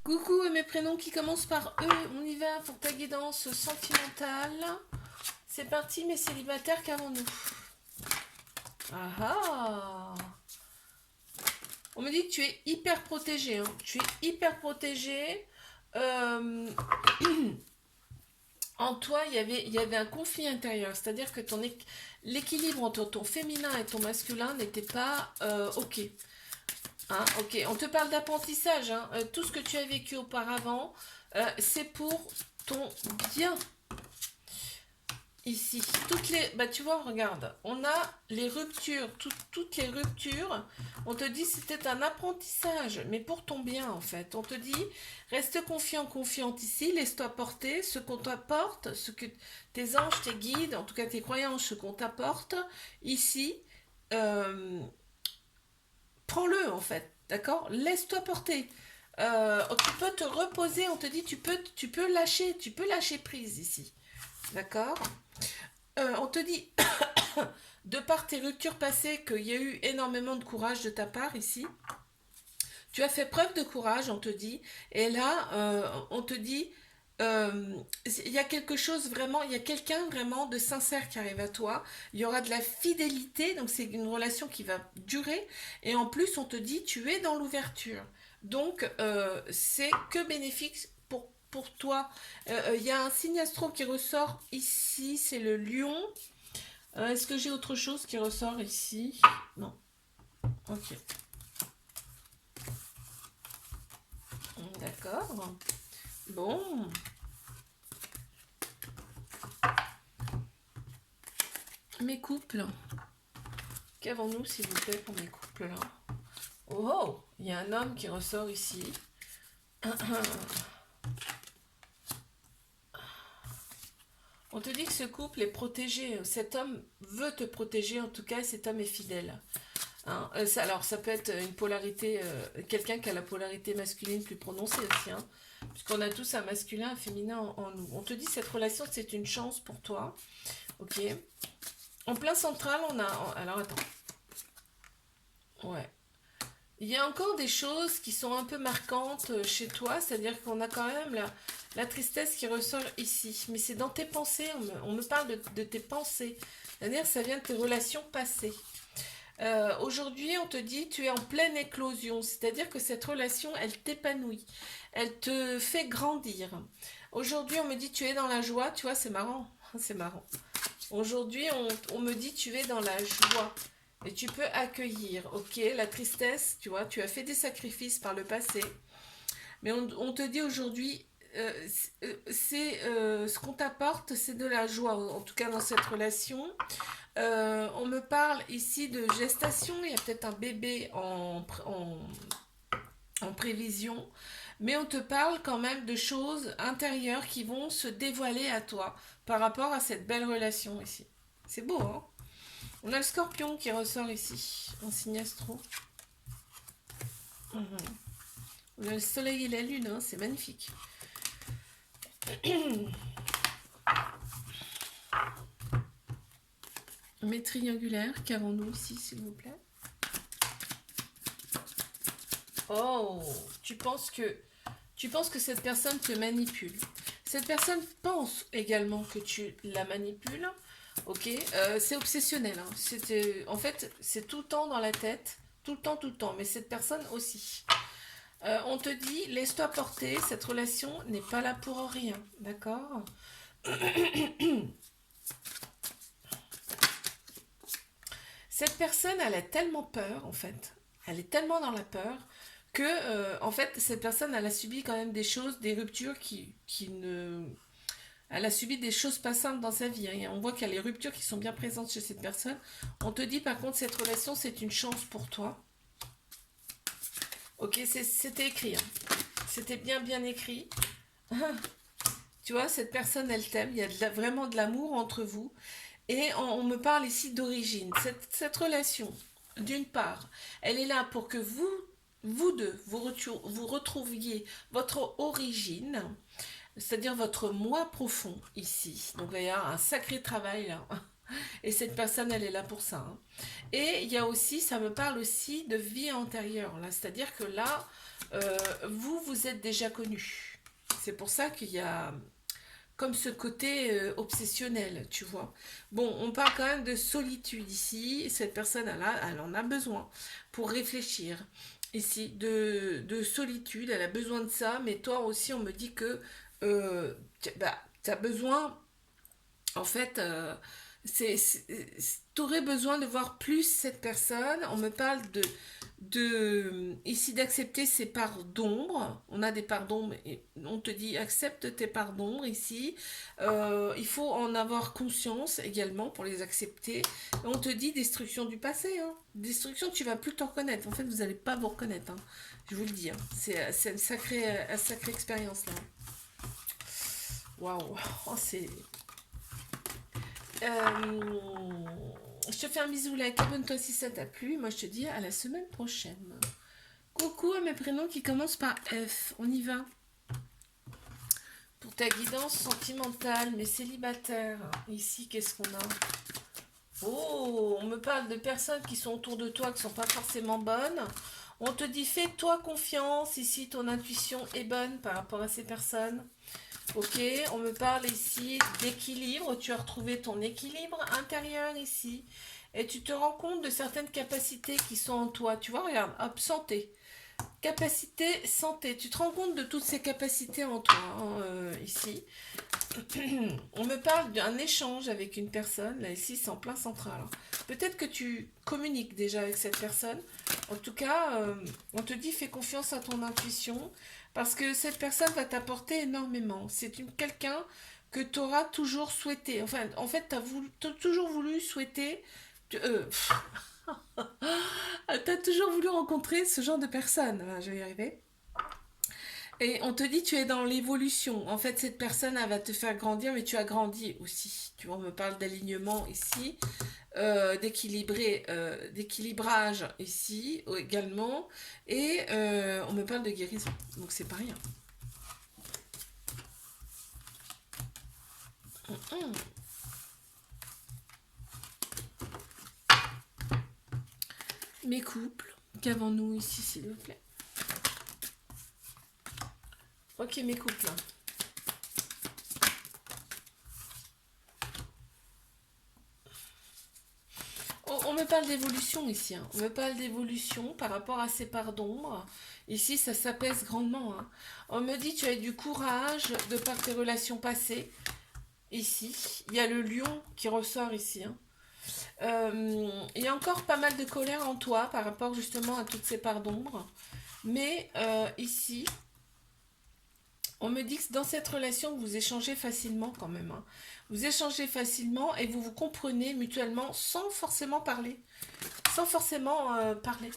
Coucou, mes prénoms qui commencent par E. On y va pour ta guidance sentimentale. C'est parti, mes célibataires, qu'avons-nous? Ah ah. On me dit que tu es hyper protégé, hein. Tu es hyper protégé. Euh, En toi, il y avait un conflit intérieur. C'est-à-dire que l'équilibre entre ton féminin et ton masculin n'était pas OK. Hein, ok, on te parle d'apprentissage, hein. Tout ce que tu as vécu auparavant, c'est pour ton bien ici. Bah tu vois, regarde, on a les ruptures, toutes les ruptures. On te dit c'était un apprentissage, mais pour ton bien en fait. On te dit reste confiant, confiante ici, laisse-toi porter, ce qu'on t'apporte, ce que tes anges, tes guides, en tout cas tes croyances, ce qu'on t'apporte ici. euh, Prends-le en fait, d'accord? Laisse-toi porter. Tu peux te reposer, on te dit tu peux lâcher prise ici, d'accord? On te dit de par tes ruptures passées qu'il y a eu énormément de courage de ta part ici. Tu as fait preuve de courage, on te dit, et là on te dit il y a quelque chose vraiment, il y a quelqu'un vraiment de sincère qui arrive à toi. Il y aura de la fidélité, donc c'est une relation qui va durer. Et en plus, on te dit, tu es dans l'ouverture. Donc, c'est que bénéfique pour toi. Il y a un signe astro qui ressort ici, c'est le lion. Est-ce que j'ai autre chose qui ressort ici? Non. Ok. D'accord. Bon. Mes couples. Qu'avons-nous, s'il vous plaît, pour mes couples là? Oh, oh, il y a un homme qui ressort ici. On te dit que ce couple est protégé. Cet homme veut te protéger, en tout cas, et cet homme est fidèle. Hein, alors, ça peut être une polarité, quelqu'un qui a la polarité masculine plus prononcée aussi, hein, puisqu'on a tous un masculin, un féminin en nous. On te dit cette relation, c'est une chance pour toi. Ok. En plein central, on a. Alors, attends. Ouais. Il y a encore des choses qui sont un peu marquantes chez toi, c'est-à-dire qu'on a quand même la tristesse qui ressort ici. Mais c'est dans tes pensées, on me parle de tes pensées. C'est-à-dire que ça vient de tes relations passées. Aujourd'hui, on te dit tu es en pleine éclosion, c'est-à-dire que cette relation, elle t'épanouit, elle te fait grandir. Aujourd'hui, on me dit tu es dans la joie, tu vois, c'est marrant, c'est marrant. Aujourd'hui, on me dit tu es dans la joie. Et tu peux accueillir, ok, la tristesse, tu vois, tu as fait des sacrifices par le passé, mais on te dit aujourd'hui, ce qu'on t'apporte, c'est de la joie, en tout cas dans cette relation. On me parle ici de gestation, il y a peut-être un bébé en prévision, mais on te parle quand même de choses intérieures qui vont se dévoiler à toi par rapport à cette belle relation ici. C'est beau, hein? On a le scorpion qui ressort ici, en signe astro. Mhm. On a le soleil et la lune, hein, c'est magnifique. Mes triangulaires, qu'avons-nous ici, s'il vous plaît? Oh, tu penses que cette personne te manipule. Cette personne pense également que tu la manipules. Ok, c'est obsessionnel, hein. En fait, c'est tout le temps dans la tête, tout le temps, tout le temps. Mais cette personne aussi. On te dit, laisse-toi porter, cette relation n'est pas là pour rien, d'accord? Cette personne, elle a tellement peur, en fait, elle est tellement dans la peur que, en fait, cette personne, elle a subi quand même des choses, des ruptures qui ne... Elle a subi des choses pas simples dans sa vie, hein. Et on voit qu'il y a les ruptures qui sont bien présentes chez cette personne. On te dit, par contre, cette relation, c'est une chance pour toi. Ok, c'était écrit, hein. C'était bien, bien écrit. Tu vois, cette personne, elle t'aime. Il y a vraiment de l'amour entre vous. Et on me parle ici d'origine. Cette relation, d'une part, elle est là pour que vous deux, vous retrouviez votre origine, c'est-à-dire votre moi profond ici. Donc il y a un sacré travail là. Et cette personne, elle est là pour ça, hein. Et il y a aussi, ça me parle aussi de vie antérieure, là. C'est-à-dire que là, vous, vous êtes déjà connu. C'est pour ça qu'il y a comme ce côté obsessionnel, tu vois. Bon, on parle quand même de solitude ici. Cette personne, elle en a besoin pour réfléchir. Ici, de solitude, elle a besoin de ça, mais toi aussi, on me dit que bah, tu as besoin en fait, tu aurais besoin de voir plus cette personne. On me parle ici d'accepter ses parts d'ombre. On a des parts d'ombre et on te dit accepte tes parts d'ombre ici. Il faut en avoir conscience également pour les accepter. Et on te dit destruction du passé, hein. Destruction, tu vas plus te reconnaître. En fait, vous n'allez pas vous reconnaître, hein. Je vous le dis, hein. C'est une sacrée expérience là. Waouh, oh, c'est Euh, je te fais un bisou, like, abonne-toi si ça t'a plu. Moi, je te dis à la semaine prochaine. Coucou à mes prénoms qui commencent par F. On y va. Pour ta guidance sentimentale, mais célibataire. Ici, qu'est-ce qu'on a? Oh, on me parle de personnes qui sont autour de toi, qui sont pas forcément bonnes. On te dit, fais-toi confiance. Ici, ton intuition est bonne par rapport à ces personnes. Ok, on me parle ici d'équilibre. Tu as retrouvé ton équilibre intérieur ici. Et tu te rends compte de certaines capacités qui sont en toi. Tu vois, regarde, hop, santé. Capacité, santé. Tu te rends compte de toutes ces capacités en toi, hein, ici. On me parle d'un échange avec une personne. Là, ici, c'est en plein central, hein. Peut-être que tu communiques déjà avec cette personne. En tout cas, on te dit fais confiance à ton intuition parce que cette personne va t'apporter énormément. C'est quelqu'un que tu auras toujours souhaité. Enfin, en fait, tu as toujours voulu souhaiter. Tu as toujours voulu rencontrer ce genre de personne. Ah, je vais y arriver. Et on te dit tu es dans l'évolution. En fait, cette personne, elle va te faire grandir, mais tu as grandi aussi. Tu vois, on me parle d'alignement ici, d'équilibrage ici également. Et on me parle de guérison. Donc, c'est pas rien. Mes couples, qu'avons-nous ici, s'il vous plaît? Ok, mes couples. On me parle d'évolution ici, hein. On me parle d'évolution par rapport à ces parts d'ombre. Ici, ça s'apaise grandement, hein. On me dit tu as du courage de par tes relations passées. Ici, il y a le lion qui ressort ici, hein. Il y a encore pas mal de colère en toi par rapport justement à toutes ces parts d'ombre. Mais ici, on me dit que dans cette relation, vous échangez facilement quand même, hein. Vous échangez facilement et vous vous comprenez mutuellement sans forcément parler. Sans forcément parler.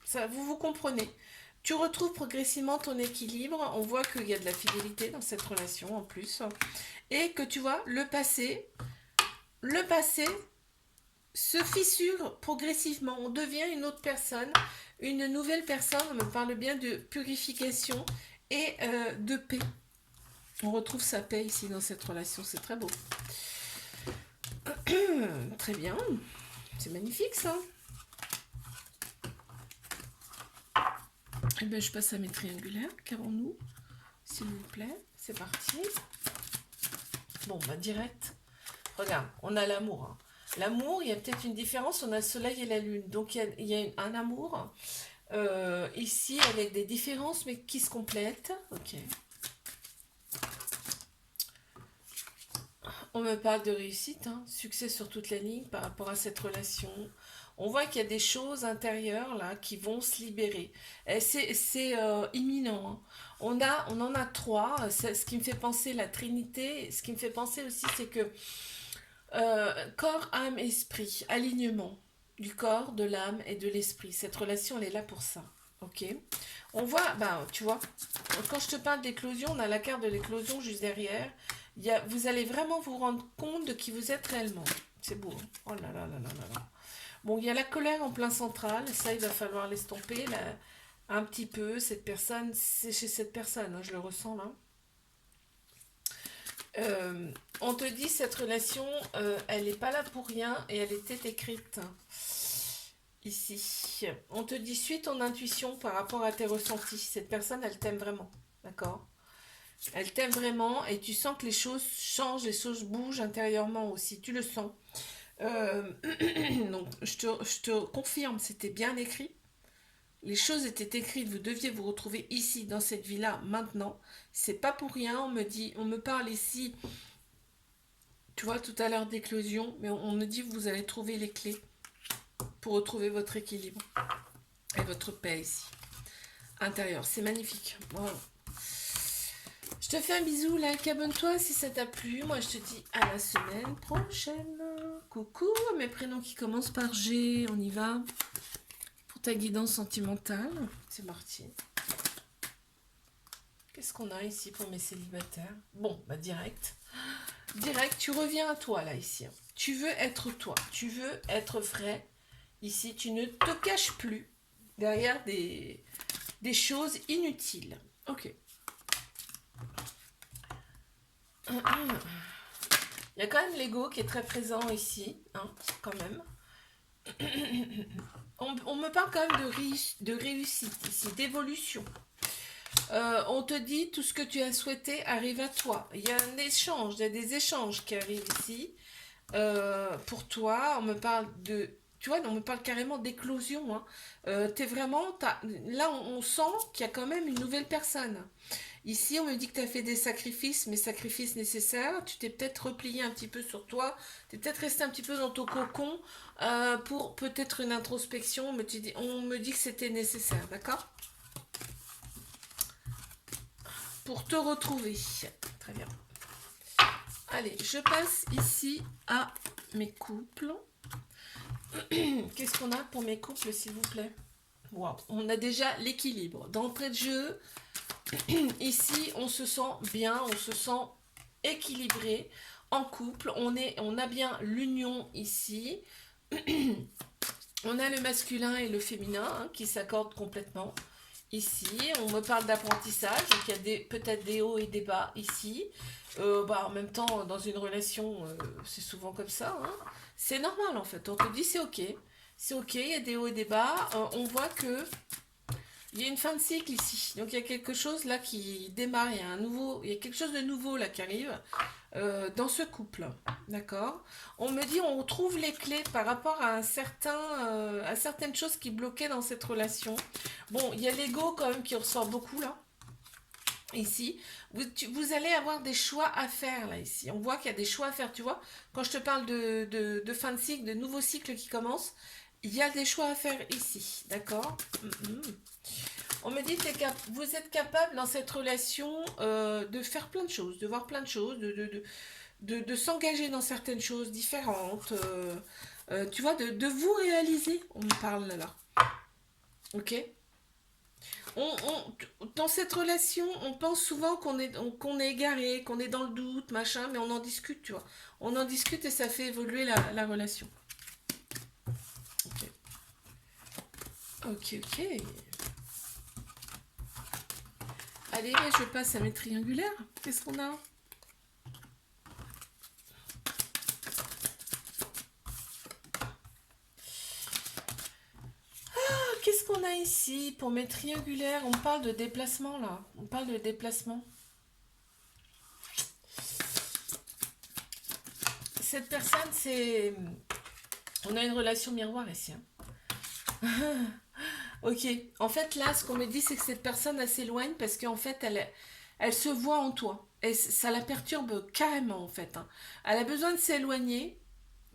Ça, vous vous comprenez. Tu retrouves progressivement ton équilibre. On voit qu'il y a de la fidélité dans cette relation en plus. Et que tu vois, le passé se fissure progressivement. On devient une autre personne, une nouvelle personne. On me parle bien de purification et de paix. On retrouve sa paix ici dans cette relation. C'est très beau. Très bien. C'est magnifique ça. Eh bien, je passe à mes triangulaires. Qu'avons-nous, s'il vous plaît? C'est parti. Bon, bah direct. Regarde, on a l'amour, hein. L'amour, il y a peut-être une différence. On a le soleil et la lune. Donc, il y a un amour ici avec des différences, mais qui se complètent. Ok. On me parle de réussite, hein, succès sur toute la ligne par rapport à cette relation. On voit qu'il y a des choses intérieures là qui vont se libérer. Et c'est imminent, hein. On en a trois. Ce qui me fait penser la Trinité. Ce qui me fait penser aussi, c'est que corps, âme, esprit, alignement du corps, de l'âme et de l'esprit. Cette relation, elle est là pour ça. Ok. On voit, ben, tu vois, quand je te parle d'éclosion, on a la carte de l'éclosion juste derrière. Vous allez vraiment vous rendre compte de qui vous êtes réellement. C'est beau, hein. Oh là là là là là là. Bon, il y a la colère en plein central. Ça, il va falloir l'estomper là, un petit peu. Cette personne, c'est chez cette personne, hein, je le ressens là. On te dit cette relation, elle n'est pas là pour rien et elle était écrite ici. On te dit suis ton intuition par rapport à tes ressentis. Cette personne, elle t'aime vraiment, d'accord? Elle t'aime vraiment et tu sens que les choses changent, les choses bougent intérieurement aussi. Tu le sens. Euh, donc, je te confirme, c'était bien écrit. Les choses étaient écrites, vous deviez vous retrouver ici, dans cette vie-là, maintenant. C'est pas pour rien, on me dit, on me parle ici, tu vois, tout à l'heure d'éclosion, mais on me dit que vous allez trouver les clés pour retrouver votre équilibre et votre paix ici, intérieur. C'est magnifique. Wow. Je te fais un bisou, like, abonne-toi si ça t'a plu. Moi, je te dis à la semaine prochaine. Coucou, mes prénoms qui commencent par G, on y va. Pour ta guidance sentimentale, c'est parti. Qu'est-ce qu'on a ici pour mes célibataires? Bon, bah direct. Direct, tu reviens à toi là ici. Tu veux être toi, tu veux être vrai. Ici, tu ne te caches plus derrière des choses inutiles. Ok. Il y a quand même l'ego qui est très présent ici, hein, quand même. On me parle quand même de réussite ici, d'évolution. On te dit tout ce que tu as souhaité arrive à toi. Il y a un échange, il y a des échanges qui arrivent ici. Pour toi, on me parle de... Tu vois, on me parle carrément d'éclosion. Hein. Là, on sent qu'il y a quand même une nouvelle personne. Ici, on me dit que tu as fait des sacrifices, mais sacrifices nécessaires. Tu t'es peut-être replié un petit peu sur toi. Tu es peut-être resté un petit peu dans ton cocon pour peut-être une introspection. On me dit que c'était nécessaire, d'accord? Pour te retrouver. Très bien. Allez, je passe ici à mes couples. Qu'est-ce qu'on a pour mes couples, s'il vous plaît? Wow. On a déjà l'équilibre. D'entrée de jeu, ici, on se sent bien, on se sent équilibré en couple. On a bien l'union ici. On a le masculin et le féminin hein, qui s'accordent complètement. Ici, on me parle d'apprentissage, donc il y a peut-être des hauts et des bas ici. En même temps, dans une relation, c'est souvent comme ça. Hein. C'est normal en fait. On te dit c'est ok. C'est ok, il y a des hauts et des bas. On voit que il y a une fin de cycle ici. Donc il y a quelque chose là qui démarre. Il y a quelque chose de nouveau là qui arrive dans ce couple. D'accord? On me dit on trouve les clés par rapport à à certaines choses qui bloquaient dans cette relation. Bon, il y a l'ego quand même qui ressort beaucoup là. Ici, vous allez avoir des choix à faire là ici. On voit qu'il y a des choix à faire, tu vois. Quand je te parle de fin de cycle, de nouveau cycle qui commence, il y a des choix à faire ici, d'accord? On me dit que vous êtes capable dans cette relation de faire plein de choses, de voir plein de choses, de s'engager dans certaines choses différentes, tu vois, de vous réaliser, on me parle là. Ok? Dans cette relation, on pense souvent qu'on est égaré, qu'on est dans le doute, machin, mais on en discute, tu vois. On en discute et ça fait évoluer la relation. Ok. Ok, ok. Allez, je passe à mes triangulaires. Qu'est-ce qu'on a? Qu'est-ce qu'on a ici pour mes triangulaires? On parle de déplacement là. On parle de déplacement. Cette personne, c'est... On a une relation miroir ici. Hein. Ok. En fait, là, ce qu'on me dit, c'est que cette personne, elle s'éloigne parce qu'en fait, elle se voit en toi. Et ça la perturbe carrément, en fait. Hein. Elle a besoin de s'éloigner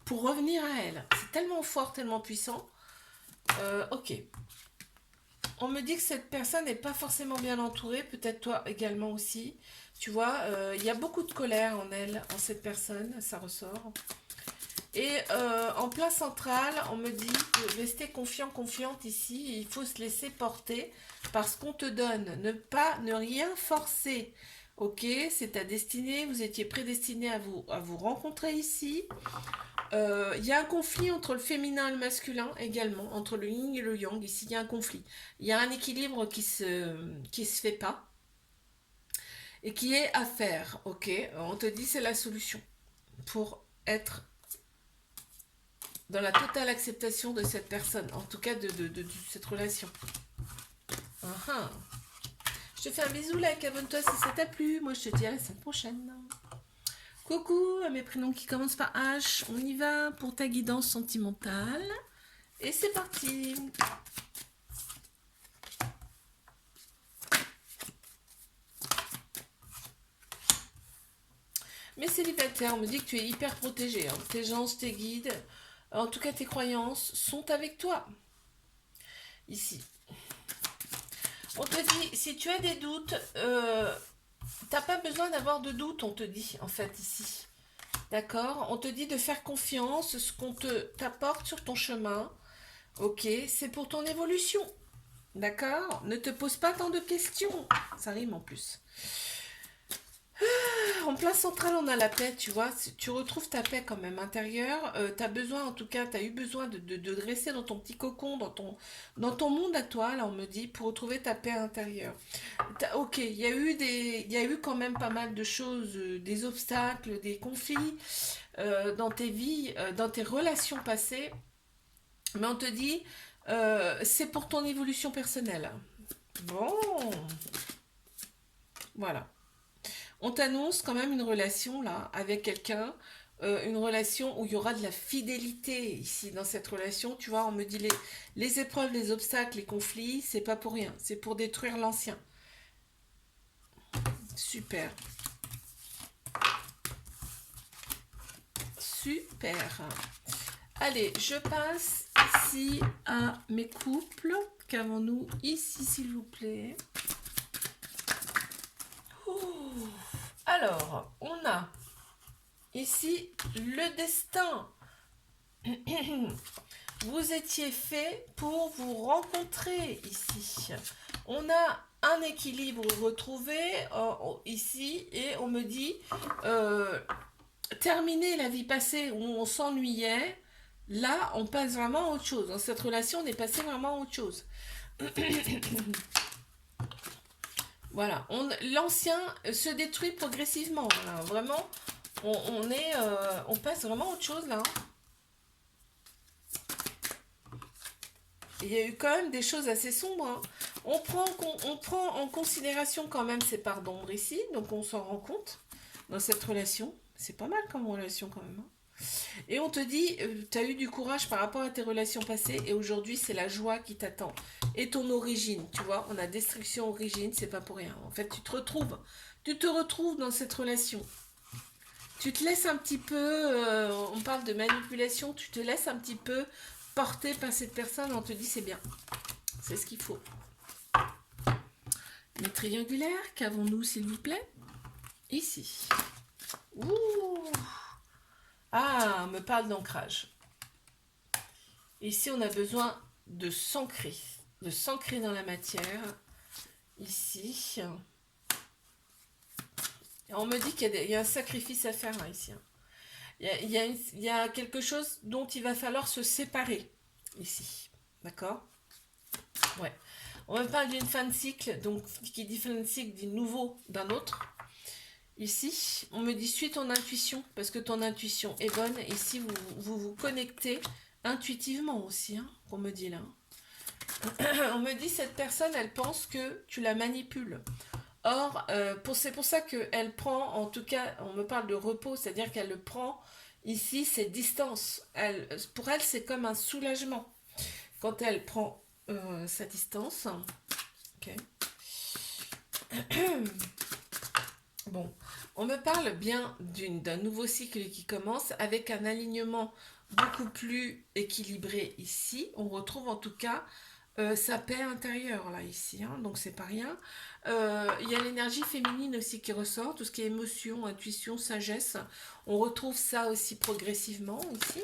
pour revenir à elle. C'est tellement fort, tellement puissant. Ok. On me dit que cette personne n'est pas forcément bien entourée, peut-être toi également aussi. Tu vois, il y a beaucoup de colère en elle, en cette personne, ça ressort. Et en plein central, on me dit de rester confiant, confiante ici. Il faut se laisser porter par ce qu'on te donne. Ne rien forcer. Ok, c'est ta destinée. Vous étiez prédestiné à vous rencontrer ici. Il y a un conflit entre le féminin et le masculin également, entre le yin et le yang. Ici, il y a un conflit. Il y a un équilibre qui se fait pas. et qui est à faire, ok? On te dit c'est la solution pour être dans la totale acceptation de cette personne, en tout cas de cette relation. Uh-huh. Je te fais un bisou, like, abonne-toi si ça t'a plu. Moi, je te dis à la semaine prochaine. Coucou à mes prénoms qui commencent par H. On y va pour ta guidance sentimentale. Et c'est parti. Mes célibataires, on me dit que tu es hyper protégé. Hein. Tes gens, tes guides, en tout cas tes croyances, sont avec toi. Ici. On te dit, si tu as des doutes, t'as pas besoin d'avoir de doutes, on te dit, en fait, ici. D'accord? On te dit de faire confiance, ce qu'on t'apporte sur ton chemin. Ok, c'est pour ton évolution. D'accord? Ne te pose pas tant de questions. Ça rime en plus. En plein central, on a la paix, tu vois. Tu retrouves ta paix quand même intérieure. Tu as besoin, en tout cas, tu as eu besoin de rester dans ton petit cocon, dans ton monde à toi, là, on me dit, pour retrouver ta paix intérieure. Ok, il y a eu quand même pas mal de choses, des obstacles, des conflits dans tes vies, dans tes relations passées. Mais on te dit, c'est pour ton évolution personnelle. Bon, voilà. On t'annonce quand même une relation là avec quelqu'un, une relation où il y aura de la fidélité ici dans cette relation. Tu vois, on me dit les épreuves, les obstacles, les conflits, c'est pas pour rien, c'est pour détruire l'ancien. Super, super. Allez, je passe ici à mes couples. Qu'avons-nous ici, s'il vous plaît? Ouh. Alors, on a ici le destin. Vous étiez fait pour vous rencontrer ici. On a un équilibre retrouvé ici et on me dit terminer la vie passée où on s'ennuyait. Là, on passe vraiment à autre chose. Dans cette relation, on est passé vraiment à autre chose. Voilà, l'ancien se détruit progressivement. Voilà. Vraiment, on passe vraiment à autre chose là. Il y a eu quand même des choses assez sombres. Hein. On prend en considération quand même ces parts d'ombre ici, donc on s'en rend compte dans cette relation. C'est pas mal comme relation quand même. Hein. Et on te dit, tu as eu du courage par rapport à tes relations passées et aujourd'hui c'est la joie qui t'attend. Et ton origine, tu vois, on a destruction, origine, c'est pas pour rien. En fait, tu te retrouves dans cette relation. Tu te laisses un petit peu, on parle de manipulation, tu te laisses un petit peu porter par cette personne, on te dit c'est bien. C'est ce qu'il faut. Les triangulaires, qu'avons-nous s'il vous plaît? Ici. Ouh. Ah, on me parle d'ancrage. Ici, on a besoin de s'ancrer dans la matière. Ici. Et on me dit qu'il y a un sacrifice à faire hein, ici. Hein. Il y a quelque chose dont il va falloir se séparer ici. D'accord? Ouais. On me parle d'une fin de cycle, donc qui dit fin de cycle dit nouveau d'un autre. Ici, on me dit suis ton intuition, parce que ton intuition est bonne. Ici, vous connectez intuitivement aussi, hein, qu'on me dit là. On me dit cette personne, elle pense que tu la manipules. Or, c'est pour ça qu'elle prend, en tout cas, on me parle de repos, c'est-à-dire qu'elle le prend ici, c'est distance. Pour elle, c'est comme un soulagement. Quand elle prend sa distance. Ok. Bon, on me parle bien d'un nouveau cycle qui commence avec un alignement beaucoup plus équilibré ici. On retrouve en tout cas sa paix intérieure là ici, hein, donc c'est pas rien. Il y a l'énergie féminine aussi qui ressort, tout ce qui est émotion, intuition, sagesse. On retrouve ça aussi progressivement ici.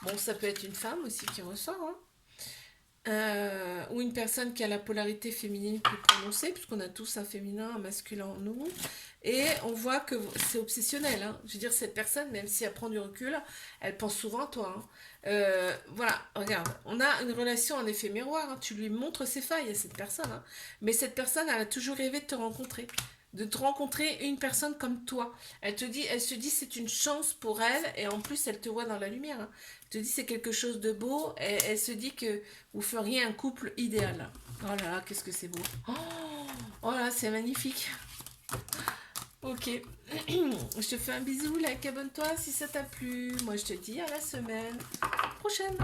Bon, ça peut être une femme aussi qui ressort, hein. Ou une personne qui a la polarité féminine plus prononcée, puisqu'on a tous un féminin, un masculin en nous. Et on voit que c'est obsessionnel. Hein. Je veux dire, cette personne, même si elle prend du recul, elle pense souvent à toi. Hein. Voilà, regarde, on a une relation en effet miroir. Hein. Tu lui montres ses failles à cette personne. Hein. Mais cette personne, elle a toujours rêvé de te rencontrer. de te rencontrer une personne comme toi. Elle se dit c'est une chance pour elle et en plus elle te voit dans la lumière, hein. Elle te dit c'est quelque chose de beau et elle se dit que vous feriez un couple idéal. Oh là là, qu'est-ce que c'est beau. Oh là, c'est magnifique. Ok, je te fais un bisou, like, abonne-toi si ça t'a plu. Moi je te dis à la semaine prochaine.